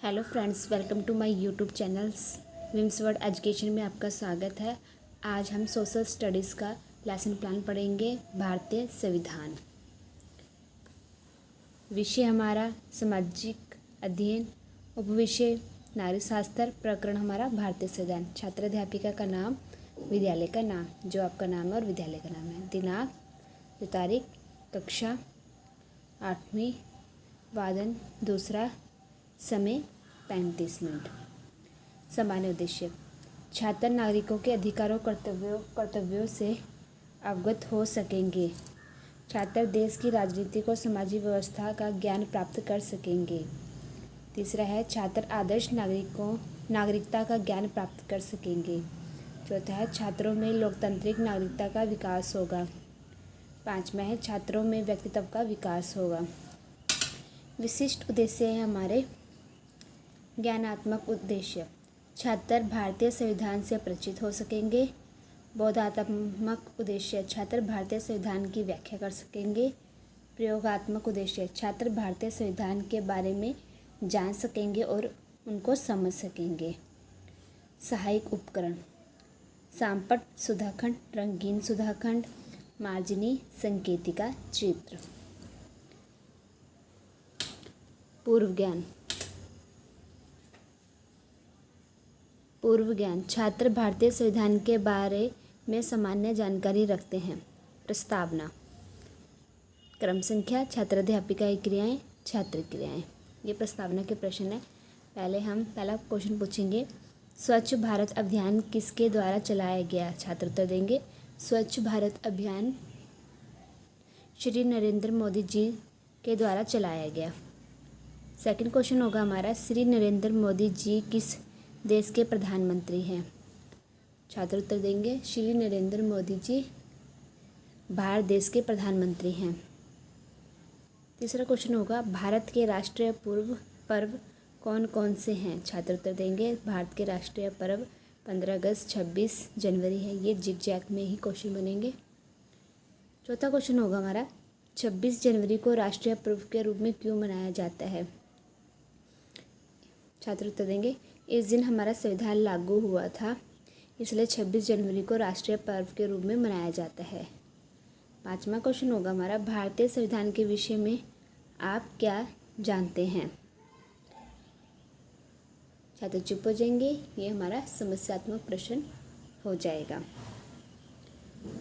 Hello friends, welcome to my YouTube channels Vims world education में आपका स्वागत है। आज हम सोशल स्टडीज़ का लेसन प्लान पढ़ेंगे। भारतीय संविधान विषय हमारा सामाजिक अध्ययन, उपविषय नारी शास्त्र, प्रकरण हमारा भारतीय संविधान। छात्र अध्यापिका का नाम, विद्यालय का नाम, जो आपका नाम है और विद्यालय का नाम है। दिनांक, जो तारीख, कक्षा 8वीं, वादन दूसरा, समय 35 मिनट। सामान्य उद्देश्य, छात्र नागरिकों के अधिकारों कर्तव्यों से अवगत हो सकेंगे। छात्र देश की राजनीतिक और सामाजिक व्यवस्था का ज्ञान प्राप्त कर सकेंगे। तीसरा है, छात्र आदर्श नागरिकता का ज्ञान प्राप्त कर सकेंगे। चौथा है, छात्रों में लोकतांत्रिक नागरिकता का विकास होगा। पाँचवा है, छात्रों में व्यक्तित्व का विकास होगा। विशिष्ट उद्देश्य है हमारे ज्ञानात्मक उद्देश्य, छात्र भारतीय संविधान से परिचित हो सकेंगे। बोधात्मक उद्देश्य, छात्र भारतीय संविधान की व्याख्या कर सकेंगे। प्रयोगात्मक उद्देश्य, छात्र भारतीय संविधान के बारे में जान सकेंगे और उनको समझ सकेंगे। सहायक उपकरण, सामपट सुधाखंड, रंगीन सुधाखंड, मार्जिनी, संकेतिका, चित्र। पूर्व ज्ञान, छात्र भारतीय संविधान के बारे में सामान्य जानकारी रखते हैं। प्रस्तावना, क्रम संख्या, छात्र अध्यापिका की क्रियाएं, छात्र क्रियाएं। ये प्रस्तावना के प्रश्न है। पहले हम पहला क्वेश्चन पूछेंगे, स्वच्छ भारत अभियान किसके द्वारा चलाया गया? छात्र उत्तर देंगे, स्वच्छ भारत अभियान श्री नरेंद्र मोदी जी के द्वारा चलाया गया। सेकंड क्वेश्चन होगा हमारा, श्री नरेंद्र मोदी जी किस देश के प्रधानमंत्री हैं? छात्र उत्तर देंगे, श्री नरेंद्र मोदी जी भारत देश के प्रधानमंत्री हैं। तीसरा क्वेश्चन होगा, भारत के राष्ट्रीय पर्व कौन कौन से हैं? छात्र उत्तर देंगे, भारत के राष्ट्रीय पर्व 15 अगस्त, 26 जनवरी है। ये जिग जैग में ही क्वेश्चन बनेंगे। चौथा क्वेश्चन होगा हमारा, 26 जनवरी को राष्ट्रीय पर्व के रूप में क्यों मनाया जाता है? छात्र उत्तर देंगे, इस दिन हमारा संविधान लागू हुआ था, इसलिए 26 जनवरी को राष्ट्रीय पर्व के रूप में मनाया जाता है। पांचवा क्वेश्चन होगा हमारा, भारतीय संविधान के विषय में आप क्या जानते हैं? छात्र चुप हो जाएंगे, ये हमारा समस्यात्मक प्रश्न हो जाएगा।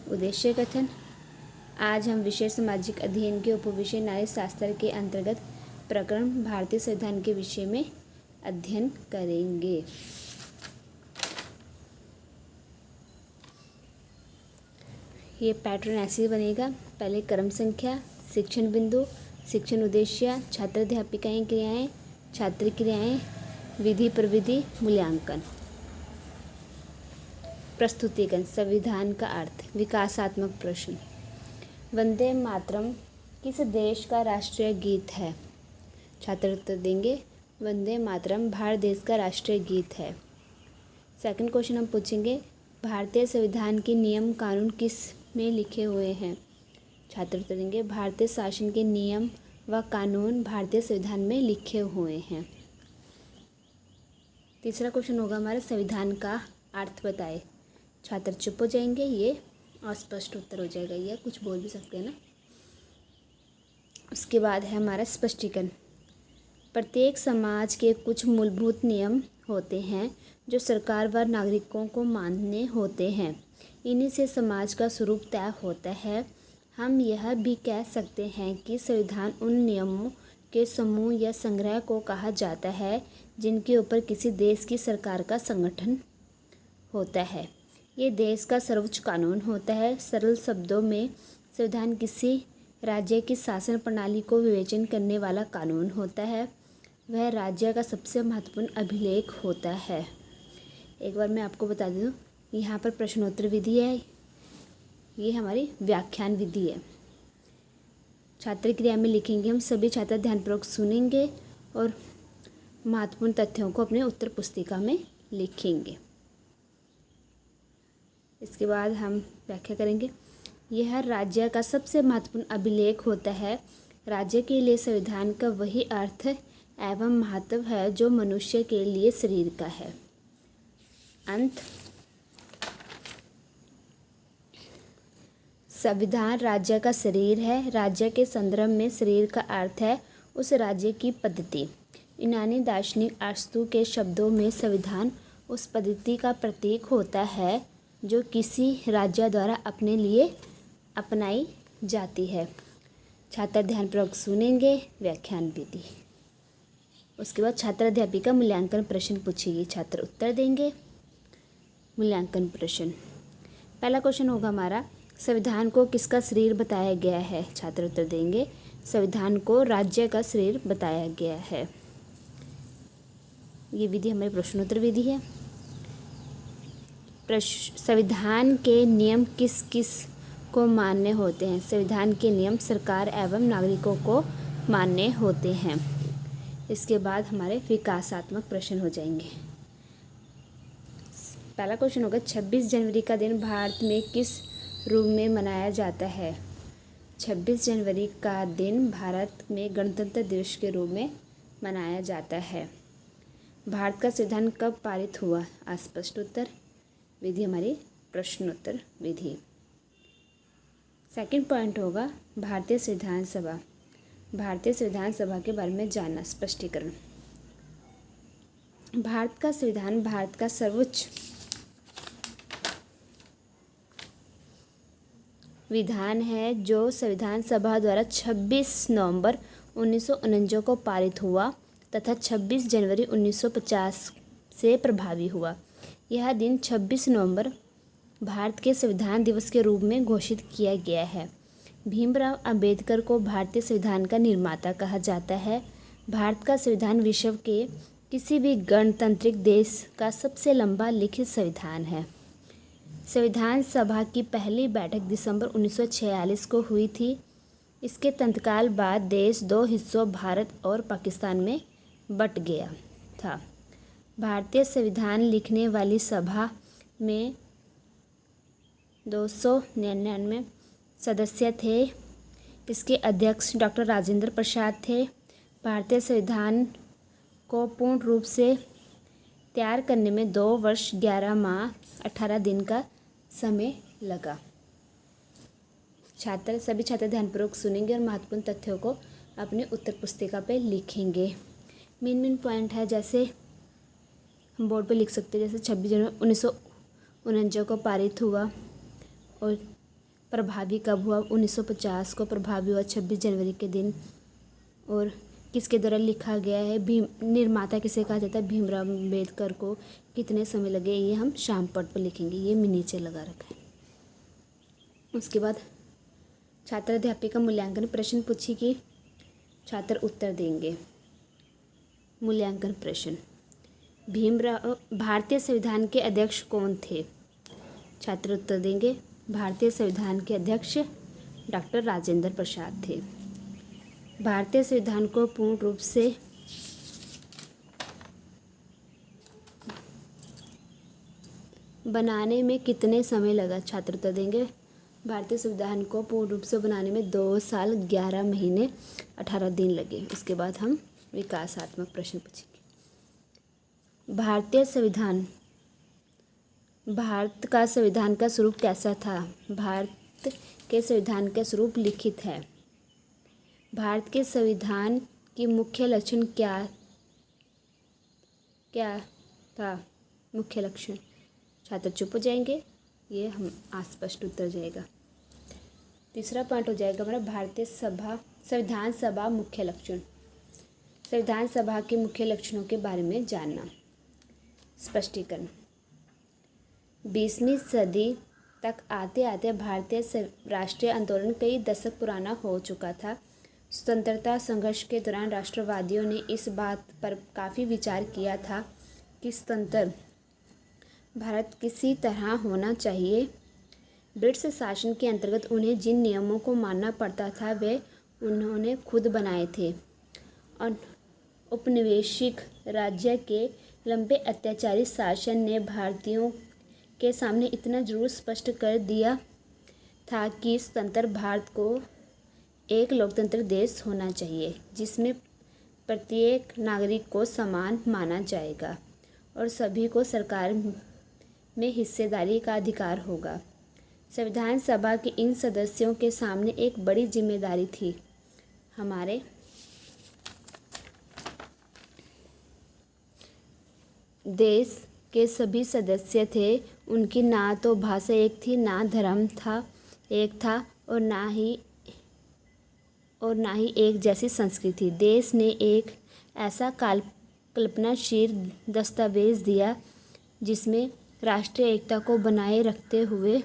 उद्देश्य कथन, आज हम विषय सामाजिक अध्ययन के उपविषय नारी शास्त्र के अंतर्गत प्रकरण भारतीय संविधान के विषय में अध्ययन करेंगे। ये पैटर्न ऐसे ही बनेगा। पहले क्रम संख्या, शिक्षण बिंदु, शिक्षण उद्देश्य, छात्र अध्यापिकाएं क्रियाएं, छात्र क्रियाएं, विधि प्रविधि, मूल्यांकन। प्रस्तुतिकरण, संविधान का अर्थ, विकासात्मक प्रश्न। वंदे मातरम किस देश का राष्ट्रीय गीत है? छात्र उत्तर देंगे, वंदे मातरम भारत देश का राष्ट्रीय गीत है। सेकंड क्वेश्चन हम पूछेंगे, भारतीय संविधान के नियम कानून किस में लिखे हुए हैं? छात्र उत्तर देंगे, भारतीय शासन के नियम व कानून भारतीय संविधान में लिखे हुए हैं। तीसरा क्वेश्चन होगा हमारा, संविधान का अर्थ बताए। छात्र चुप हो जाएंगे, ये अस्पष्ट उत्तर हो जाएगा, ये कुछ बोल भी सकते हैं ना। उसके बाद है हमारा स्पष्टीकरण, प्रत्येक समाज के कुछ मूलभूत नियम होते हैं जो सरकार व नागरिकों को मानने होते हैं, इन्हीं से समाज का स्वरूप तय होता है। हम यह भी कह सकते हैं कि संविधान उन नियमों के समूह या संग्रह को कहा जाता है जिनके ऊपर किसी देश की सरकार का संगठन होता है। ये देश का सर्वोच्च कानून होता है। सरल शब्दों में, संविधान किसी राज्य की शासन प्रणाली को विवेचन करने वाला कानून होता है। वह राज्य का सबसे महत्वपूर्ण अभिलेख होता है। एक बार मैं आपको बता दूं, यहाँ पर प्रश्नोत्तर विधि है, ये हमारी व्याख्यान विधि है। छात्र क्रिया में लिखेंगे हम, सभी छात्र ध्यानपूर्वक सुनेंगे और महत्वपूर्ण तथ्यों को अपने उत्तर पुस्तिका में लिखेंगे। इसके बाद हम व्याख्या करेंगे, यह राज्य का सबसे महत्वपूर्ण अभिलेख होता है। राज्य के लिए संविधान का वही अर्थ एवं महत्व है जो मनुष्य के लिए शरीर का है। अंत। संविधान राज्य का शरीर है। राज्य के संदर्भ में शरीर का अर्थ है उस राज्य की पद्धति। यूनानी दार्शनिक अरस्तू के शब्दों में संविधान उस पद्धति का प्रतीक होता है जो किसी राज्य द्वारा अपने लिए अपनाई जाती है। छात्र ध्यानपूर्वक सुनेंगे। व्याख्यान विधि। उसके बाद छात्र अध्यापिका मूल्यांकन प्रश्न पूछेगी, छात्र उत्तर देंगे। मूल्यांकन प्रश्न। पहला क्वेश्चन होगा हमारा, संविधान को किसका शरीर बताया गया है? छात्र उत्तर देंगे, संविधान को राज्य का शरीर बताया गया है। ये विधि हमारी प्रश्नोत्तर विधि है। संविधान के नियम किस किस को मान्य होते हैं? संविधान के नियम सरकार एवं नागरिकों को मान्य होते हैं। इसके बाद हमारे विकासात्मक प्रश्न हो जाएंगे। पहला क्वेश्चन होगा, 26 जनवरी का दिन भारत में किस रूप में मनाया जाता है? 26 जनवरी का दिन भारत में गणतंत्र दिवस के रूप में मनाया जाता है। भारत का संविधान कब पारित हुआ? अस्पष्ट उत्तर। विधि हमारी प्रश्नोत्तर विधि। सेकंड पॉइंट होगा, भारतीय संविधान सभा। भारतीय संविधान सभा के बारे में जानना। स्पष्टीकरण। भारत का संविधान भारत का सर्वोच्च विधान है जो संविधान सभा द्वारा 26 नवंबर 1949 को पारित हुआ तथा 26 जनवरी 1950 से प्रभावी हुआ। यह दिन 26 नवंबर भारत के संविधान दिवस के रूप में घोषित किया गया है। भीमराव अंबेडकर को भारतीय संविधान का निर्माता कहा जाता है। भारत का संविधान विश्व के किसी भी गणतांत्रिक देश का सबसे लंबा लिखित संविधान है। संविधान सभा की पहली बैठक दिसंबर 1946 को हुई थी। इसके तत्काल बाद देश 2 हिस्सों भारत और पाकिस्तान में बंट गया था। भारतीय संविधान लिखने वाली सभा में 299 सदस्य थे। इसके अध्यक्ष डॉक्टर राजेंद्र प्रसाद थे। भारतीय संविधान को पूर्ण रूप से तैयार करने में 2 वर्ष 11 माह 18 दिन का समय लगा। सभी छात्र ध्यानपूर्वक सुनेंगे और महत्वपूर्ण तथ्यों को अपनी उत्तर पुस्तिका पे लिखेंगे। मेन पॉइंट है, जैसे हम बोर्ड पे लिख सकते हैं, जैसे 26 जनवरी 1949 को पारित हुआ और प्रभावी कब हुआ? 1950 को प्रभावी हुआ 26 जनवरी के दिन। और किसके द्वारा लिखा गया है? निर्माता किसे कहा जाता है? भीमराव अम्बेडकर को। कितने समय लगे? ये हम शाम पट पर लिखेंगे। ये मैं नीचे लगा रखा है। उसके बाद छात्र अध्यापिका मूल्यांकन प्रश्न पूछेगी, छात्र उत्तर देंगे। मूल्यांकन प्रश्न। भारतीय संविधान के अध्यक्ष कौन थे? छात्र उत्तर देंगे, भारतीय संविधान के अध्यक्ष डॉक्टर राजेंद्र प्रसाद थे। भारतीय संविधान को पूर्ण रूप से बनाने में कितने समय लगा? छात्र उत्तर देंगे, भारतीय संविधान को पूर्ण रूप से बनाने में 2 साल 11 महीने 18 दिन लगे। उसके बाद हम विकासात्मक प्रश्न पूछेंगे। भारत का संविधान का स्वरूप कैसा था? भारत के संविधान का स्वरूप लिखित है। भारत के संविधान की मुख्य लक्षण क्या था? मुख्य लक्षण। छात्र चुप हो जाएंगे, ये हम अस्पष्ट उत्तर जाएगा। तीसरा पॉइंट हो जाएगा हमारा भारतीय संविधान सभा मुख्य लक्षण। संविधान सभा के मुख्य लक्षणों के बारे में जानना। स्पष्टीकरण। 20वीं सदी तक आते आते भारतीय राष्ट्रीय आंदोलन कई दशक पुराना हो चुका था। स्वतंत्रता संघर्ष के दौरान राष्ट्रवादियों ने इस बात पर काफ़ी विचार किया था कि स्वतंत्र भारत किसी तरह होना चाहिए। ब्रिटिश शासन के अंतर्गत उन्हें जिन नियमों को मानना पड़ता था वे उन्होंने खुद बनाए थे और औपनिवेशिक राज्य के लंबे अत्याचारी शासन ने भारतीयों के सामने इतना जरूर स्पष्ट कर दिया था कि स्वतंत्र भारत को एक लोकतंत्र देश होना चाहिए जिसमें प्रत्येक नागरिक को समान माना जाएगा और सभी को सरकार में हिस्सेदारी का अधिकार होगा। संविधान सभा के इन सदस्यों के सामने एक बड़ी जिम्मेदारी थी। हमारे देश के सभी सदस्य थे, उनकी ना तो भाषा एक थी, ना धर्म एक था और ना ही एक जैसी संस्कृति। देश ने एक ऐसा कल्पनाशील दस्तावेज दिया जिसमें राष्ट्रीय एकता को बनाए रखते हुए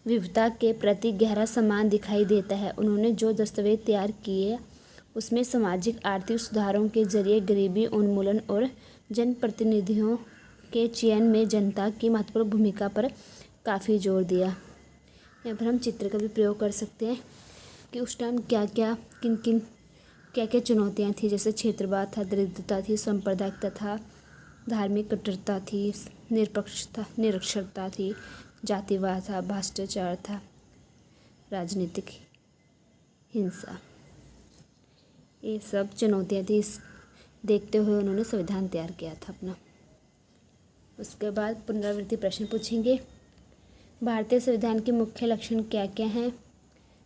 विविधता के प्रति गहरा सम्मान दिखाई देता है। उन्होंने जो दस्तावेज तैयार किए उसमें सामाजिक आर्थिक सुधारों के जरिए गरीबी उन्मूलन और जनप्रतिनिधियों के चयन में जनता की महत्वपूर्ण भूमिका पर काफ़ी जोर दिया। यहाँ पर हम चित्र का भी प्रयोग कर सकते हैं कि उस टाइम क्या क्या चुनौतियाँ थी, जैसे क्षेत्रवाद था, दरिद्रता थी, सांप्रदायिकता था, धार्मिक कट्टरता थी, निरक्षरता थी, जातिवाद था, भ्रष्टाचार था, राजनीतिक हिंसा, ये सब चुनौतियाँ थी। इस देखते हुए उन्होंने संविधान तैयार किया था अपना। उसके बाद पुनरावृत्ति प्रश्न पूछेंगे। भारतीय संविधान के मुख्य लक्षण क्या क्या हैं?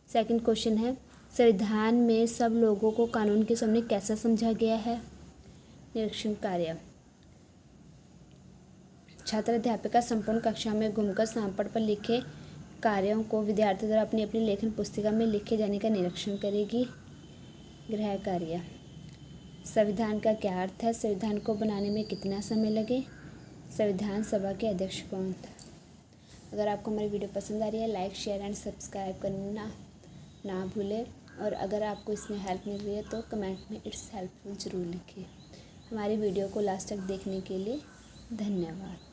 सेकंड क्वेश्चन है, संविधान में सब लोगों को कानून के सामने कैसा समझा गया है? निरीक्षण कार्य, छात्र अध्यापिका संपूर्ण कक्षा में घूमकर सामपट पर लिखे कार्यों को विद्यार्थियों द्वारा अपनी अपनी लेखन पुस्तिका में लिखे जाने का निरीक्षण करेगी। गृह कार्य, संविधान का क्या अर्थ है? संविधान को बनाने में कितना समय लगे? संविधान सभा के अध्यक्ष कौन था? अगर आपको हमारी वीडियो पसंद आ रही है, लाइक शेयर एंड सब्सक्राइब करना ना भूलें, और अगर आपको इसमें हेल्प मिल रही है तो कमेंट में इट्स हेल्पफुल ज़रूर लिखिए। हमारी वीडियो को लास्ट तक देखने के लिए धन्यवाद।